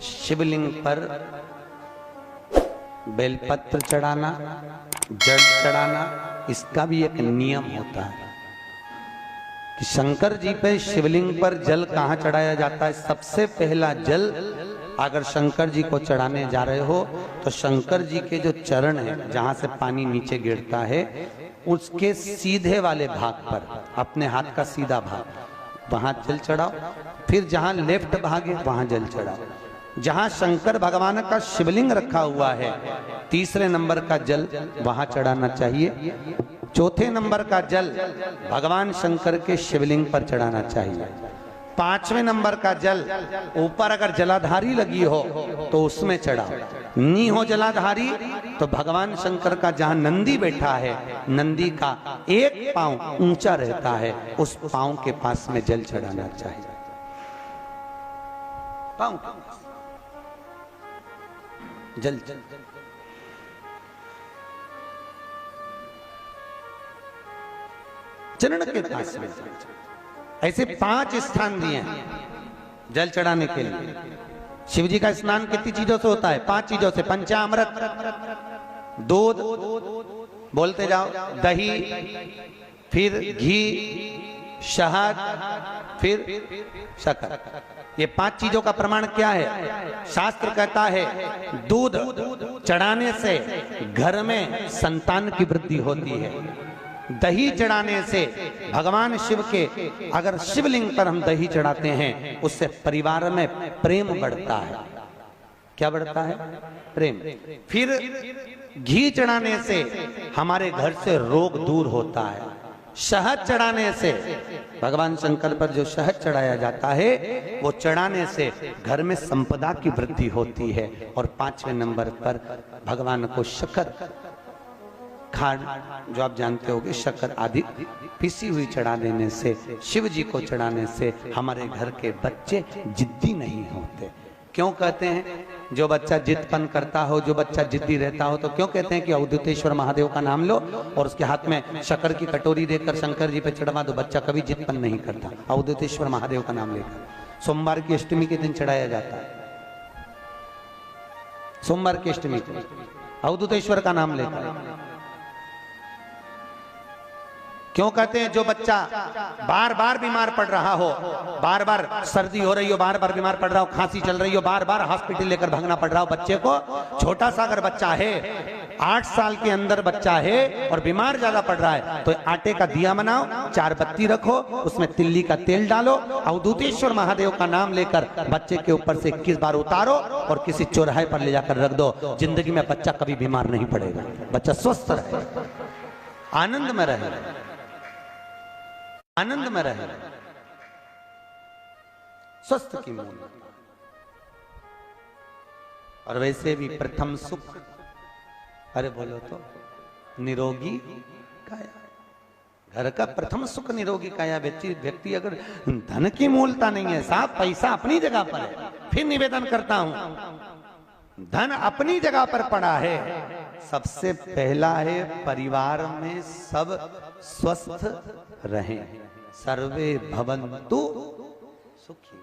शिवलिंग पर बेलपत्र चढ़ाना, जल चढ़ाना, इसका भी एक नियम होता है कि शंकर जी पे शिवलिंग पर जल कहाँ चढ़ाया जाता है। सबसे पहला जल अगर शंकर जी को चढ़ाने जा रहे हो तो शंकर जी के जो चरण है, जहां से पानी नीचे गिरता है, उसके सीधे वाले भाग पर, अपने हाथ का सीधा भाग, वहां जल चढ़ाओ। फिर जहां लेफ्ट भाग है वहां जल चढ़ाओ। जहां शंकर भगवान का शिवलिंग रखा हुआ है, तीसरे नंबर का जल वहां चढ़ाना चाहिए। चौथे नंबर का जल भगवान शंकर के शिवलिंग पर चढ़ाना चाहिए। पांचवें नंबर का जल ऊपर अगर जलाधारी लगी हो तो उसमें चढ़ाओ, नी हो जलाधारी तो भगवान शंकर का जहां नंदी बैठा है, नंदी का एक पांव ऊंचा रहता है, उस पांव के पास में जल चढ़ाना चाहिए। पांव जल जल चरण के पास में। ऐसे 5 स्थान दिए हैं जल चढ़ाने के लिए। शिव जी का स्नान कितनी चीजों से होता है? 5 चीजों से। पंचामृत, दूध, बोलते जाओ, दही, फिर घी, शहद, फिर शक्कर। ये 5 चीजों का प्रमाण क्या है? शास्त्र कहता है दूध चढ़ाने से घर में संतान की वृद्धि होती है। दही चढ़ाने से भगवान शिव के, अगर शिवलिंग पर हम दही चढ़ाते हैं, उससे परिवार में प्रेम बढ़ता है। क्या बढ़ता है? प्रेम। फिर घी चढ़ाने से हमारे घर से रोग दूर होता है। शहद चढ़ाने से, भगवान शंकर पर जो शहद चढ़ाया जाता है, वो चढ़ाने से घर में संपदा की वृद्धि होती है। और 5वें नंबर पर भगवान को शक्कर, खांड जो आप जानते होंगे, शक्कर आदि पिसी हुई चढ़ा देने से, शिव जी को चढ़ाने से हमारे घर के बच्चे जिद्दी नहीं होते। क्यों कहते हैं? जो बच्चा जिद्दपन करता हो, जो बच्चा जिद्दी रहता हो, तो क्यों कहते हैं कि अवधूतेश्वर महादेव का नाम लो और उसके हाथ में शक्कर की कटोरी देकर शंकर जी पे चढ़वा दो, बच्चा कभी जिद्दपन नहीं करता। अवधूतेश्वर महादेव का नाम लेकर सोमवार की अष्टमी के दिन चढ़ाया जाता है। सोमवार की अष्टमी को अवधूतेश्वर का नाम लेकर। क्यों कहते हैं? जो बच्चा बार बार बीमार पड़ रहा हो, बार बार सर्दी हो रही हो, बार बार बीमार पड़ रहा हो, खांसी चल रही हो, बार बार हॉस्पिटल लेकर भागना पड़ रहा हो बच्चे को, छोटा सा अगर बच्चा है, 8 साल के अंदर बच्चा है और बीमार ज्यादा पड़ रहा है, तो आटे का दिया बनाओ, 4 बत्ती रखो, उसमें तिल्ली का तेल डालो, अवधूतेश्वर महादेव का नाम लेकर बच्चे के ऊपर से 21 बार उतारो और किसी चौराहे पर ले जाकर रख दो। जिंदगी में बच्चा कभी बीमार नहीं पड़ेगा, बच्चा स्वस्थ रहे, आनंद में रहे, आनंद में रहे, स्वस्थ की मूल। और वैसे भी प्रथम सुख, अरे बोलो तो, निरोगी काया। घर का प्रथम सुख निरोगी काया। व्यक्ति अगर धन की मूलता नहीं है, साहब पैसा अपनी जगह पर है, फिर निवेदन करता हूं, धन अपनी जगह पर पड़ा है। सबसे पहला है परिवार में सब स्वस्थ रहें, सर्वे भवन्तु सुखी।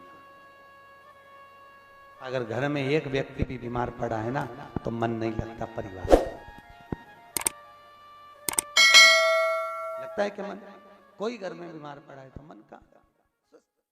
अगर घर में एक व्यक्ति भी बीमार पड़ा है ना, तो मन नहीं लगता परिवार। लगता है कि मन, कोई घर में बीमार पड़ा है तो मन का